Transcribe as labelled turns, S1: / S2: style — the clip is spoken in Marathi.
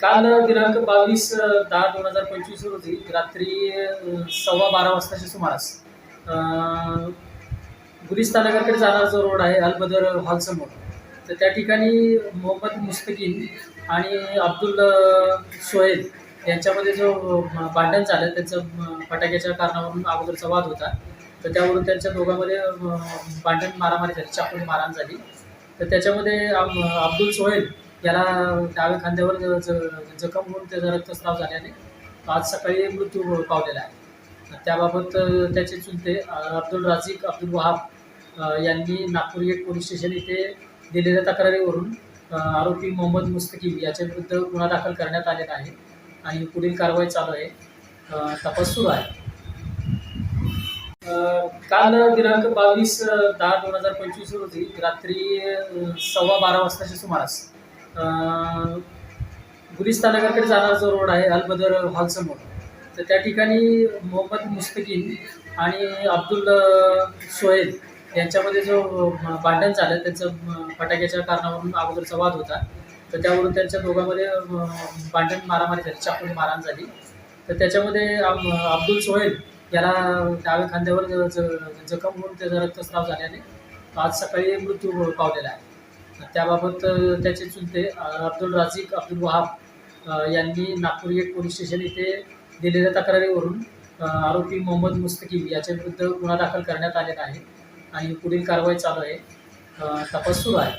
S1: काल दिनांक 22/10/2025 रोजी रात्री 12:15 वाजताच्या सुमारास गुलिस्तानगरकडे जाणारा जो रोड आहे अल-बदर हॉलसमोर, तर त्या ठिकाणी मोहम्मद मुस्तकीम आणि अब्दुल सोहेल यांच्यामध्ये जो भांडण झालं, त्यांचं फटाक्याच्या कारणावरून अगोदरचा वाद होता. तर त्यावरून त्यांच्या दोघांमध्ये भांडण मारामारी झाली, चाकूने मारहाण झाली. तर त्याच्यामध्ये अब्दुल सोहेल याला डाव्या खांद्यावर जखम होऊन त्याचा रक्तस्राव झाल्याने आज सकाळी मृत्यू पावलेला आहे. त्याबाबत त्याचे चुलते अब्दुल राझिक अब्दुल वहाब यांनी नागपूर गेट पोलीस स्टेशन इथे दिलेल्या तक्रारीवरून आरोपी मोहम्मद मुस्तकीम याच्याविरुद्ध गुन्हा दाखल करण्यात आलेला आहे आणि पुढील कारवाई चालू आहे. तपास सुरू आहे. काल दिनांक 22/10/2025 रोजी रात्री 12:15 वाजताच्या सुमारास गुलिस्तानगरकडे जाणारा जो रोड आहे अल-बदर हॉलसमोर, तर त्या ठिकाणी मोहम्मद मुस्तकीम आणि अब्दुल सोहेल यांच्यामध्ये जो भांडण झालं, त्यांचं फटाक्याच्या कारणावरून अगोदरचा वाद होता. तर त्यावरून त्यांच्या दोघांमध्ये भांडण मारामारी झाली, चाकूने मारहाण झाली. तर त्याच्यामध्ये अब्दुल सोहेल याला डाव्या खांद्यावर जखम होऊन त्याचा रक्तस्राव झाल्याने आज सकाळी मृत्यू पावलेला आहे. त्याबाबत त्याचे चुलते अब्दुल राझिक अब्दुल वहाब यांनी नागपूर गेट पोलीस स्टेशन इथे दिलेल्या तक्रारीवरून आरोपी मोहम्मद मुस्तकीम याच्याविरुद्ध गुन्हा दाखल करण्यात आलेला आहे आणि पुढील कारवाई चालू आहे. तपास सुरू आहे.